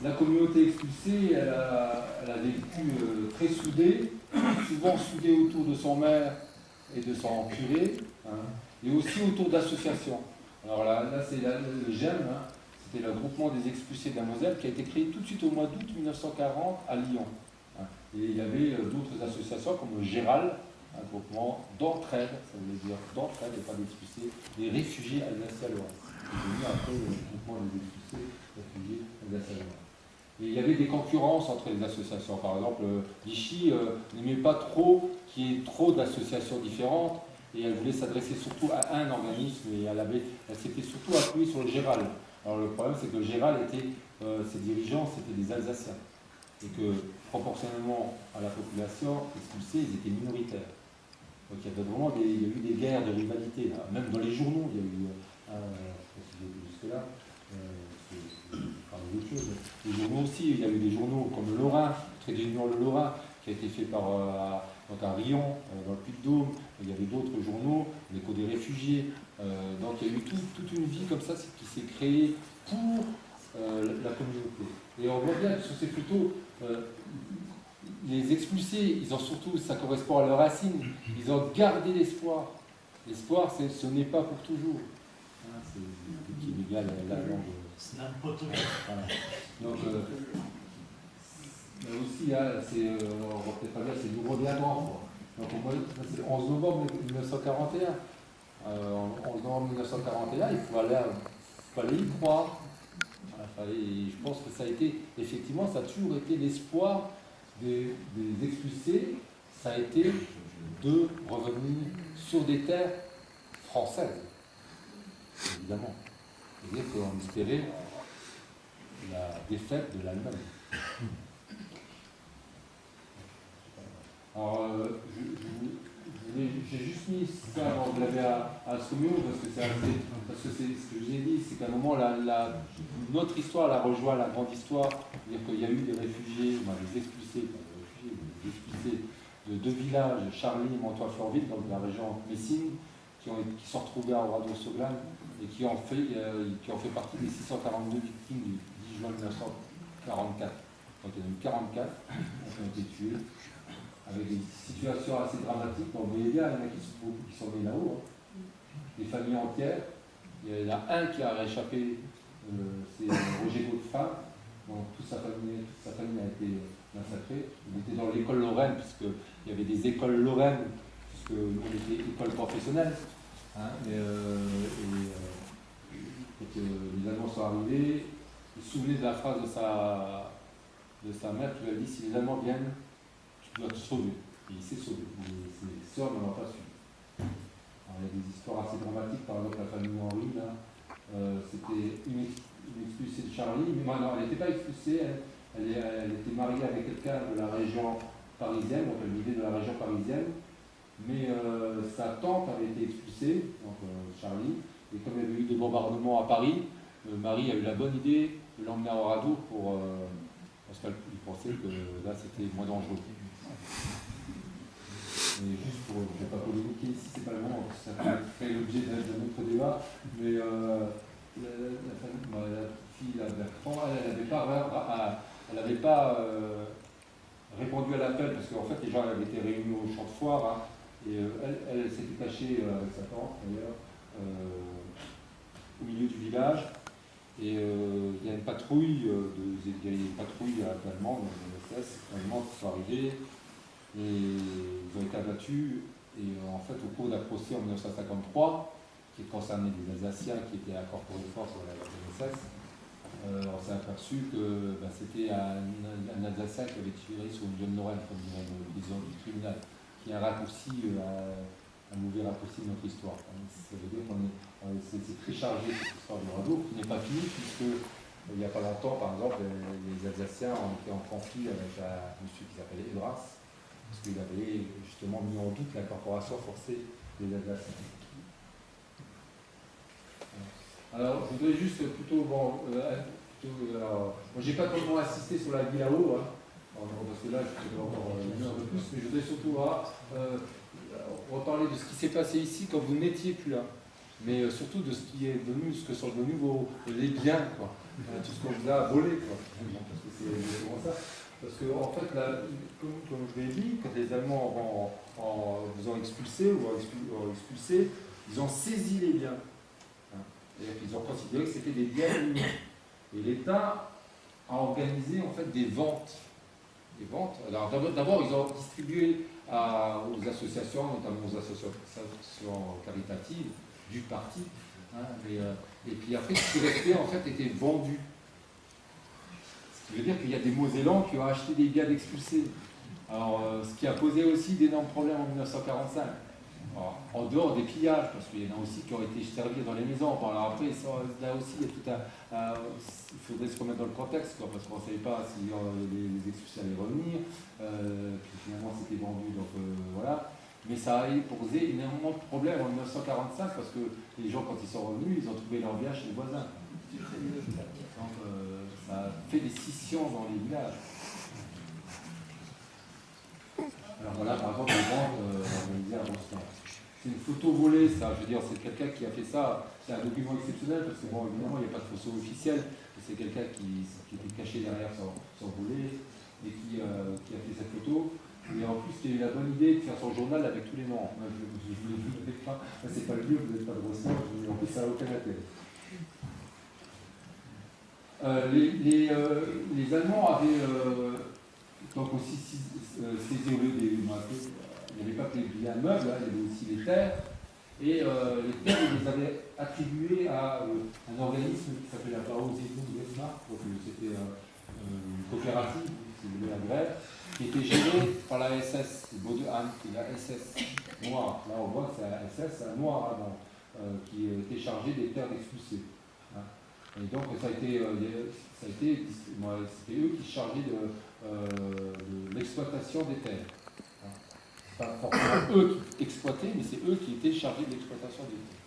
la communauté expulsée, elle a vécu très soudée, souvent soudée autour de son maire et de son curé, hein, et aussi autour d'associations. Alors là c'est le GEM, hein, c'était le groupement des expulsés de la Moselle, qui a été créé tout de suite au mois d'août 1940 à Lyon. Hein. Et il y avait d'autres associations comme le GERAL, un groupement d'entraide, ça voulait dire d'entraide et pas d'expulsés, des réfugiés alsaciens-lorrains. C'est devenu après le groupement des expulsés, réfugiés alsaciens-lorrains. Et il y avait des concurrences entre les associations. Par exemple, Vichy n'aimait pas trop qu'il y ait trop d'associations différentes et elle voulait s'adresser surtout à un organisme et elle s'était surtout appuyée sur le GERAL. Alors le problème, c'est que le GERAL ses dirigeants, c'était des Alsaciens et que proportionnellement à la population expulsée, ils étaient minoritaires. Donc il y a eu des guerres de rivalité, là. Même dans les journaux, il y a eu, je sais pas si jusque-là, d'autres choses. Les journaux aussi, il y a eu des journaux comme le Lorrain, le Trait d'Union Le Lorrain, qui a été fait par donc à Rion, dans le Puy-de-Dôme. Il y avait d'autres journaux, l'Écho des réfugiés. Donc il y a eu toute une vie comme ça qui s'est créée pour la communauté. Et on voit bien que c'est plutôt les expulsés, ils ont surtout, ça correspond à leurs racines, ils ont gardé l'espoir. L'espoir, ce n'est pas pour toujours. Hein, c'est qui est la langue. C'est un photographe. Voilà. Donc, aussi, hein, on va peut-être pas dire, c'est du reviendrement. Donc, c'est 11 novembre 1941. 11 novembre 1941, il fallait y croire. Voilà, je pense que ça a été, effectivement, ça a toujours été l'espoir des expulsés, ça a été de revenir sur des terres françaises, évidemment. C'est-à-dire qu'on espérait la défaite de l'Allemagne. Alors, j'ai juste mis ça, vous l'avez à Soumio, parce que c'est ce que je vous ai dit, c'est qu'à un moment, notre histoire la rejoint la grande histoire, c'est-à-dire qu'il y a eu des réfugiés, des expulsés de deux villages, Charly et Montois-Fleurville, dans la région Messine, qui sont retrouvés à Oradour-sur-Glane et qui ont fait partie des 642 victimes du 10 juin 1944. Donc il y en a eu 44 qui ont été tués, avec des situations assez dramatiques. Donc vous voyez bien, il y en a qui sont nés là-haut, hein. Des familles entières. Il y en a un qui a réchappé, c'est Roger Godefroy. Donc toute sa famille a été massacrée. Il était dans l'école lorraine, puisqu'il y avait des écoles lorraines, puisque nous on était école professionnelle. Hein, quand les Allemands sont arrivés, il se souvenait de la phrase de sa mère qui lui a dit: si les Allemands viennent, tu dois te sauver. Et il s'est sauvé. Ses sœurs ne l'ont pas su. Alors, il y a des histoires assez dramatiques, par exemple la famille Henri, là, c'était une expulsée de Charly, mais non, elle n'était pas expulsée, elle était mariée avec quelqu'un de la région parisienne, donc elle vivait de la région parisienne, mais sa tante avait été expulsée, donc Charly, et comme il y avait eu des bombardements à Paris, Marie a eu la bonne idée de l'emmener à Oradour parce qu'elle pensait que là c'était moins dangereux. Et juste je ne vais pas polémiquer ici, c'est pas le moment, ça fait l'objet d'un autre débat, mais la fille, la Bertrand, elle n'avait pas répondu à l'appel, parce qu'en fait les gens avaient été réunis au champ de foire, hein, et elle s'était cachée avec sa tante d'ailleurs, au milieu du village, et il y a une patrouille, allemande, de SS, allemandes qui sont arrivées, et ils ont été abattus, et en fait au cours d'un procès en 1953, qui concernait des Alsaciens qui étaient incorporés de force dans la SS, on s'est aperçu que c'était un Alsacien qui avait tiré sur une jeune Lorraine, comme dirait le président du tribunal, qui est un raccourci, un mauvais raccourci de notre histoire. Ça veut dire c'est très chargé cette histoire de Oradour, qui n'est pas finie, puisque il n'y a pas longtemps, par exemple, les Alsaciens ont été en conflit avec un monsieur qui s'appelait Edras, parce qu'il avait justement mis en doute l'incorporation forcée des Alsaciens. Alors, je voudrais juste plutôt, moi, j'ai pas tellement insisté sur la vie là-haut, hein, parce que là, je peux encore un peu plus, mais je voudrais surtout reparler de ce qui s'est passé ici quand vous n'étiez plus là. mais surtout de ce qui est devenu, ce que sont devenus les biens, quoi. Tout ce qu'on vous a volé, quoi. Parce que c'est vraiment ça. Parce que, en fait, là, comme je l'ai dit, quand les Allemands vous ont expulsé ou ont expulsé, ils ont saisi les biens. Ils ont considéré que c'était des biens uniques. Et l'État a organisé en fait des ventes. Des ventes. Alors d'abord, ils ont distribué aux associations, notamment aux associations caritatives du parti. Et puis après, ce qui restait en fait était vendu. Ce qui veut dire qu'il y a des Mosellans qui ont acheté des biens d'expulsés. Alors, ce qui a posé aussi d'énormes problèmes en 1945. Alors, en dehors des pillages, parce qu'il y en a aussi qui ont été servis dans les maisons. Bon, alors après, là aussi, il y a tout il faudrait se remettre dans le contexte, quoi, parce qu'on ne savait pas si les expulsés allaient revenir. Puis finalement, c'était vendu, donc voilà. Mais ça a posé énormément de problèmes en 1945, parce que les gens, quand ils sont revenus, ils ont trouvé leur bien chez les voisins. Donc, ça a fait des scissions dans les villages. Alors voilà, par exemple, les ventes organisées à Boston. C'est une photo volée, ça. Je veux dire, c'est quelqu'un qui a fait ça. C'est un document exceptionnel parce que, bon, évidemment, il n'y a pas de photo officielle. C'est quelqu'un qui était caché derrière son volet et qui a fait cette photo. Et en plus, il a eu la bonne idée de faire son journal avec tous les noms. Je ne voulais pas. C'est pas le lieu, vous n'êtes pas de Boston. En plus, ça n'a aucun intérêt. Les Allemands avaient donc aussi saisi au lieu des. Il n'y avait pas que les biens meubles, il y avait aussi les terres. Et les terres, ils les avaient attribuées à un organisme qui s'appelait la Bausiedlung Weimar, donc c'était une coopérative, si vous voulez, à Grève, qui était gérée par la SS, Bodehan, qui est la SS noire. Là, on voit que c'est la SS noire avant, qui était chargée des terres expulsées. Et donc, c'était eux qui se chargeaient de l'exploitation des terres. Pas forcément eux qui exploitaient, mais c'est eux qui étaient chargés de l'exploitation des terres.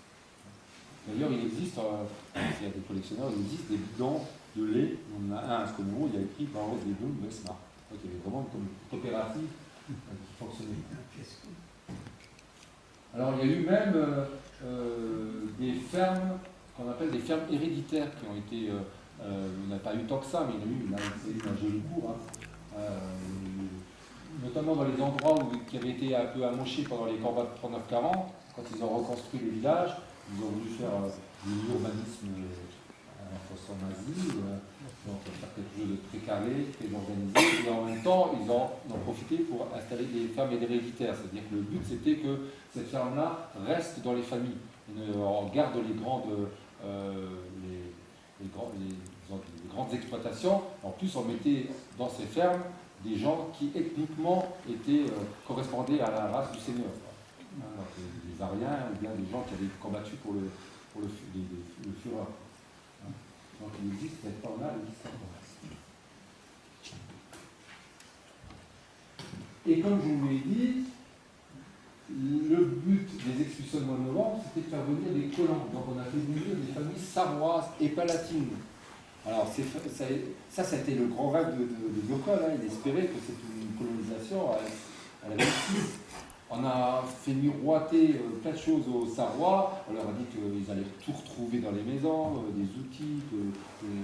D'ailleurs, il existe, s'il y a des collectionneurs, il existe des bidons de lait. On en a un à Sconomont, il y a écrit Bausiedlung Weimar. Donc il y avait vraiment une coopérative qui fonctionnait. Alors, il y a eu même des fermes qu'on appelle des fermes héréditaires qui ont été. Il n'y en a pas eu tant que ça, mais il y en a eu un joli cours. Notamment dans les endroits qui avaient été un peu amochés pendant les combats de 39-40, quand ils ont reconstruit les villages, ils ont voulu faire de l'urbanisme à la façon nazie, donc faire quelque chose de très carré, très organisé, et en même temps, ils en ont profité pour installer des fermes héréditaires. C'est-à-dire que le but, c'était que cette ferme-là reste dans les familles. On garde les grandes exploitations. En plus, on mettait dans ces fermes des gens qui ethniquement correspondaient à la race du Seigneur. Donc, des Ariens ou bien des gens qui avaient combattu pour le Führer. Donc il existe cette forme-là, il existe cette forme-là. Et comme je vous l'ai dit, le but des expulsions de mois de novembre, c'était de faire venir des colons. Donc on a fait venir des familles sarroises et palatines. Alors ça a été le grand rêve de Gaucoin. Il espérait que cette colonisation elle avait réussi. On a fait miroiter plein de choses aux Sarrois. On leur a dit qu'ils allaient tout retrouver dans les maisons, des outils,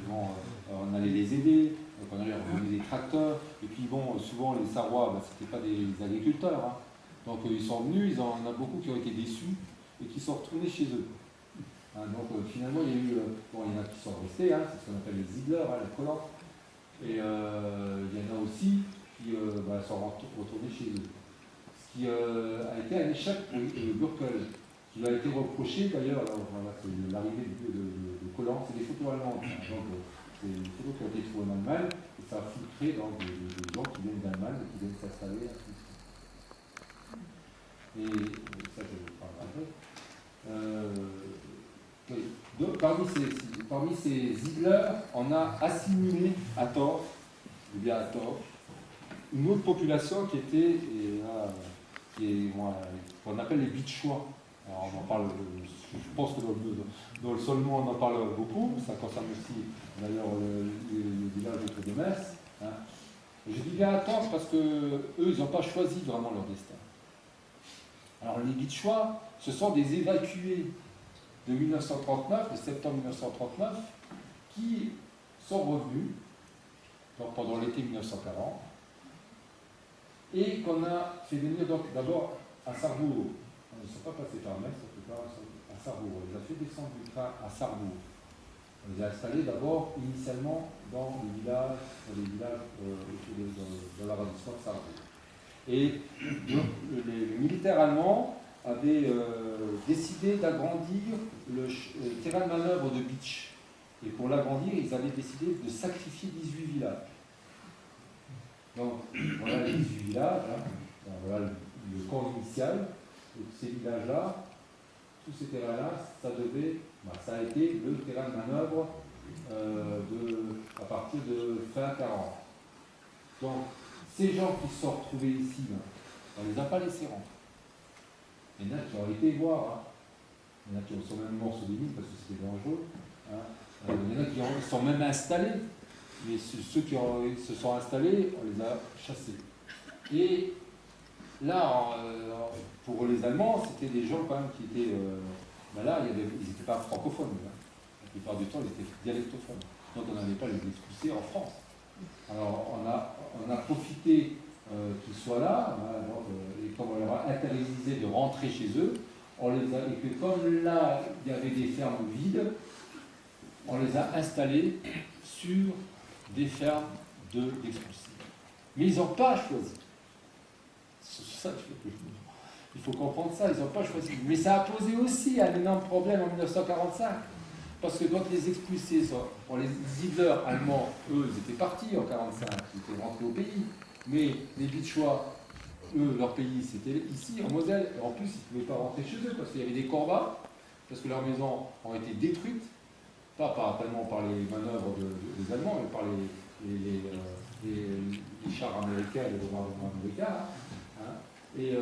on allait les aider, qu'on allait leur donner des tracteurs. Et puis bon, souvent les Sarrois, c'était pas des agriculteurs. Donc ils sont venus, il y en a beaucoup qui ont été déçus et qui sont retournés chez eux. Donc finalement, il y a eu, il y en a qui sont restés, c'est ce qu'on appelle les Ziegler, les colons. Et il y en a aussi qui sont retournés chez eux. Ce qui a été un échec pour Bürkel, qui lui a été reproché d'ailleurs, c'est l'arrivée de colons, c'est des photos allemandes. Donc c'est des photos qui ont été trouvées en Allemagne, et ça a filtré donc, des gens qui viennent d'Allemagne et qui viennent s'installer. Et ça, je vous parlerai après. Parmi ces Ziegler, on a assimilé à tort, une autre population qui était, qu'on appelle les Bitchois. Alors on en parle, je pense que dans le Solmon on en parle beaucoup, ça concerne aussi d'ailleurs le village autour de Metz. Je dis bien à tort parce que eux, ils n'ont pas choisi vraiment leur destin. Alors les Bitchois, ce sont des évacués de 1939, de septembre 1939, qui sont revenus donc pendant l'été 1940 et qu'on a fait venir donc d'abord à Sarrebourg. Ils ne sont pas passés par Metz, en tout cas à Sarrebourg. On les a fait descendre du train à Sarrebourg. On les a installés d'abord initialement dans les villages de l'arrondissement de Sarrebourg. Et les militaires allemands avaient décidé d'agrandir le terrain de manœuvre de Bitche. Et pour l'agrandir, ils avaient décidé de sacrifier 18 villages. Donc, voilà les 18 villages, hein. Voilà le camp initial. Et ces villages-là, tous ces terrains-là, ça a été le terrain de manœuvre à partir de fin 40. Donc, ces gens qui se sont retrouvés ici, on ne les a pas laissés rentrer. Il y en a qui ont été voir, hein. Il y en a qui sont même morts sur des mines parce que c'était dangereux. Hein. Il y en a qui sont même installés, mais ceux qui se sont installés, on les a chassés. Et là, pour les Allemands, c'était des gens quand même qui étaient... là, ils n'étaient pas francophones. Hein. La plupart du temps, ils étaient dialectophones. Donc on n'allait pas les expulser en France. Alors on a profité qu'ils soient là, hein, et comme on leur a interdit de rentrer chez eux, et que comme là, il y avait des fermes vides, on les a installés sur des fermes d'expulsés. Mais ils n'ont pas choisi. C'est ça il faut comprendre ça, ils n'ont pas choisi. Mais ça a posé aussi un énorme problème en 1945. Parce que quand les expulsés, les Ziegler allemands, eux, ils étaient partis en 1945, ils étaient rentrés au pays. Mais les Bitchois, eux, leur pays, c'était ici, en Moselle. Et en plus, ils ne pouvaient pas rentrer chez eux parce qu'il y avait des combats, parce que leurs maisons ont été détruites, pas tellement par les manœuvres des Allemands, mais par les chars américains et les bombardements américains. Hein. Et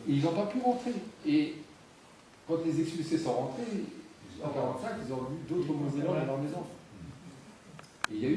ils n'ont pas pu rentrer. Et quand les expulsés sont rentrés, en 1945, ils ont vu d'autres Mosellans dans leur maison. Et il y a eu